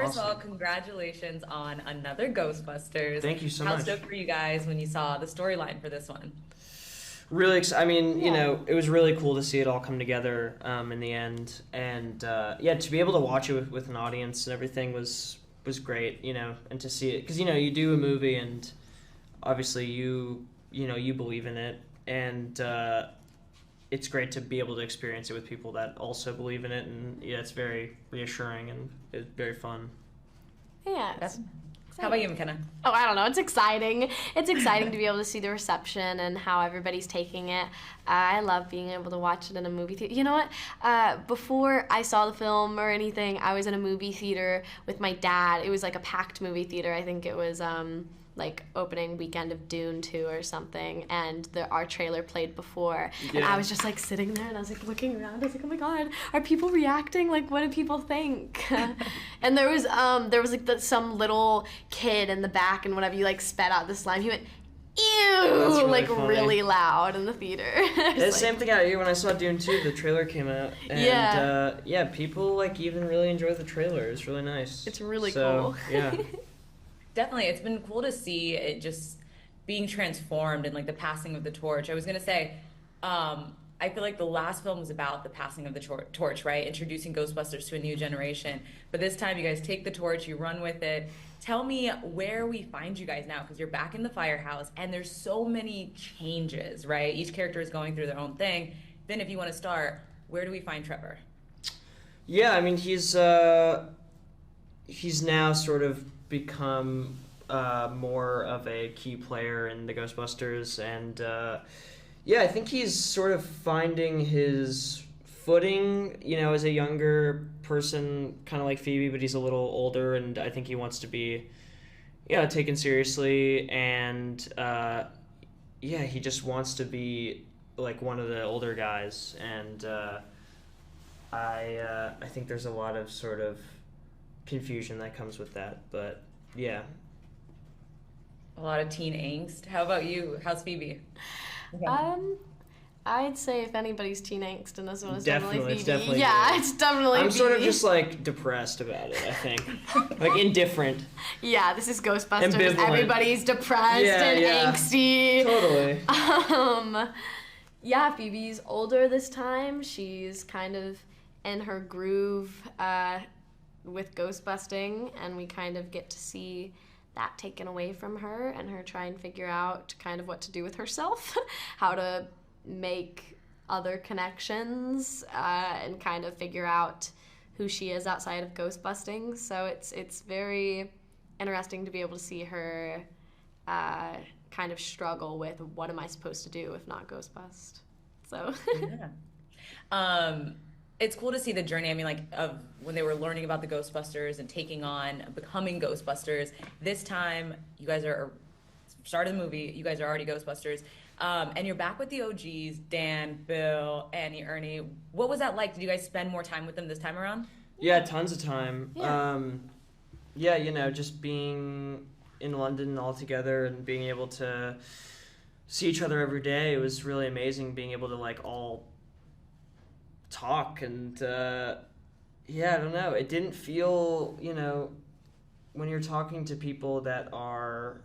First of all, awesome. congratulations on another Ghostbusters. Thank you so How much. stoked were you guys when you saw the storyline for this one? Really, I mean, you Yeah. know, it was really cool to see it all come together in the end, and yeah, to be able to watch it with an audience and everything was great, you know, and to see it because you know you do a movie and obviously you know you believe in it, and it's great to be able to experience it with people that also believe in it, and yeah, it's very reassuring and it's very fun. Yeah. That's, how about you, McKenna? Oh, I don't know. It's exciting. It's exciting to be able to see the reception and how everybody's taking it. I love being able to watch it in a movie theater. You know what? Before I saw the film or anything, I was in a movie theater with my dad. It was like a packed movie theater. I think it was like opening weekend of Dune 2 or something, and our trailer played before. And Yeah. I was just like sitting there and I was like looking around. I was like, oh my god, are people reacting? Like, what do people think? And there was like some little kid in the back, and whenever you like spat out the slime, he went, ew, That's really like funny. really loud in the theater. The It's same like, thing out here when I saw Dune 2, the trailer came out, and yeah, people like even really enjoy the trailer. It's really nice. It's really So, cool. Yeah. Definitely, it's been cool to see it just being transformed and like the passing of the torch. I was gonna say, I feel like the last film was about the passing of the torch, right? Introducing Ghostbusters to a new generation. But this time, you guys take the torch, you run with it. Tell me where we find you guys now, because you're back in the firehouse, and there's so many changes, right? Each character is going through their own thing. Then, if you want to start, where do we find Trevor? Yeah, I mean he's now sort of become more of a key player in the Ghostbusters, and yeah, I think he's sort of finding his footing, you know, as a younger person, kind of like Phoebe, but he's a little older, and I think he wants to be, yeah, taken seriously, and yeah, he just wants to be like one of the older guys, and I think there's a lot of sort of confusion that comes with that, but yeah. A lot of teen angst. How about you? How's Phoebe? Okay. I'd say if anybody's teen angst in this one, it's Definitely, definitely it's Phoebe. definitely Yeah, Phoebe. it's definitely I'm Phoebe. sort of just like depressed about it, I think. Like indifferent. Yeah, this is Ghostbusters. Ambivalent. Everybody's depressed Yeah, and yeah. angsty. Totally. Yeah, Phoebe's older this time. She's kind of in her groove with ghostbusting, and we kind of get to see that taken away from her and her try and figure out kind of what to do with herself, how to make other connections, and kind of figure out who she is outside of ghostbusting. So it's very interesting to be able to see her kind of struggle with what am I supposed to do if not ghostbust. So Yeah. It's cool to see the journey. I mean, like, of when they were learning about the Ghostbusters and taking on becoming Ghostbusters. This time, you guys are start of the movie. You guys are already Ghostbusters, and you're back with the OGs: Dan, Bill, Annie, Ernie. What was that like? Did you guys spend more time with them this time around? Yeah, tons of time. Yeah. Yeah, you know, just being in London all together and being able to see each other every day, it was really amazing being able to like all talk, and yeah, I don't know, it didn't feel, you know, when you're talking to people that are,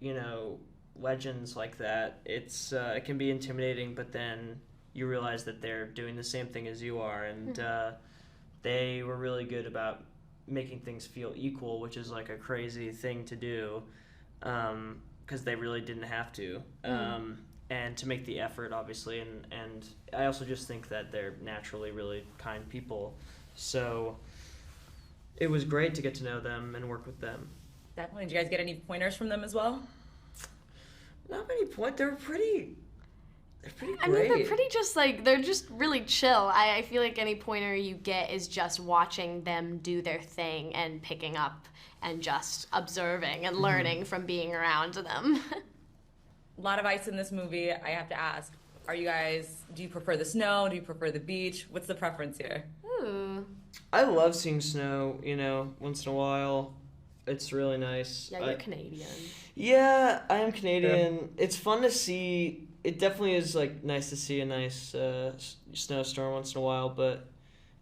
you know, legends like that, it's it can be intimidating, but then you realize that they're doing the same thing as you are, and they were really good about making things feel equal, which is like a crazy thing to do, because they really didn't have to. And to make the effort, obviously, and I also just think that they're naturally really kind people, so it was great to get to know them and work with them. Definitely. Did you guys get any pointers from them as well? Not many points. They're pretty great. I mean, they're pretty just like, they're just really chill. I feel like any pointer you get is just watching them do their thing and picking up and just observing and learning from being around them. A lot of ice in this movie. I have to ask, do you prefer the snow? Do you prefer the beach? What's the preference here? Ooh. I love seeing snow, you know, once in a while. It's really nice. Yeah, you're Canadian. Yeah, I am Canadian. It's fun to see. It definitely is like nice to see a nice snowstorm once in a while, but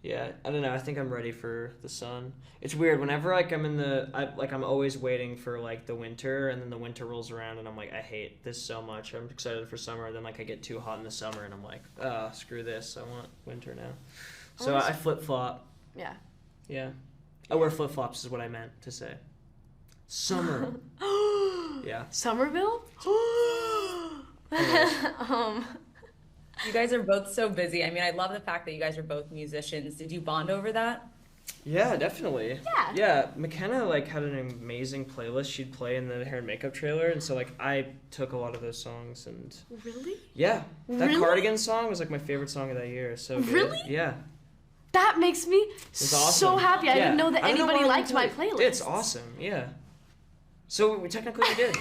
Yeah, I don't know. I think I'm ready for the sun. It's weird. Whenever like I'm always waiting for like the winter, and then the winter rolls around, and I'm like, I hate this so much. I'm excited for summer. Then like I get too hot in the summer, and I'm like, oh, screw this. I want winter now. So I flip flop. Yeah. Yeah, I wear flip flops is what I meant to say. Summer. Yeah. Somerville. You guys are both so busy. I mean, I love the fact that you guys are both musicians. Did you bond over that? Yeah, definitely. Yeah. Yeah, Mckenna like had an amazing playlist she'd play in the hair and makeup trailer, and so like I took a lot of those songs and. Really? Yeah, that Really? Cardigan song was like my favorite song of that year. So good. Really? Yeah. That makes me It's awesome. so happy. I Yeah. didn't know that I don't know anybody why we liked my did. playlist. It's awesome. Yeah. So we technically did.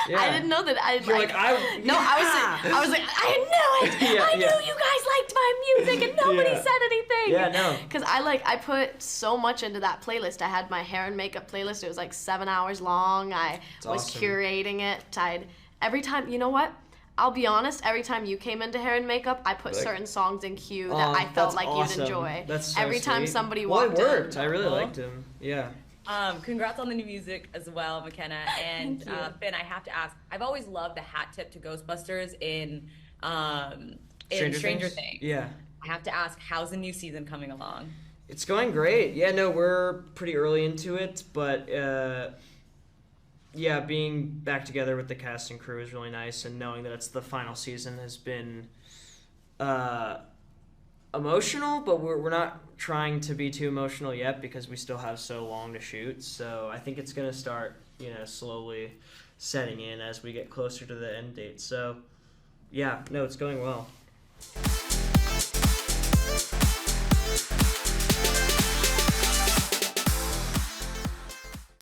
Yeah. I didn't know that. You're like I. No, I was like, I knew it. Yeah, I knew yeah. you guys liked my music, and nobody Yeah. said anything. Yeah, no. Because I put so much into that playlist. I had my hair and makeup playlist. It was like 7 hours long. I was awesome. curating it. Every time. You know what? I'll be honest. Every time you came into hair and makeup, I put Like- certain songs in queue that Aw, I felt that's like awesome. you'd enjoy. That's so Every time sweet. somebody Well, walked it worked. in. I really Cool. liked him. Yeah. Congrats on the new music as well, Mckenna. And Thank you. Finn, I have to ask. I've always loved the hat tip to Ghostbusters in Stranger Things. Yeah. I have to ask, how's the new season coming along? It's going great. Yeah, no, we're pretty early into it, but yeah, being back together with the cast and crew is really nice, and knowing that it's the final season has been emotional, but we're not trying to be too emotional yet because we still have so long to shoot. So I think it's gonna start, slowly setting in as we get closer to the end date. So yeah, no, it's going well.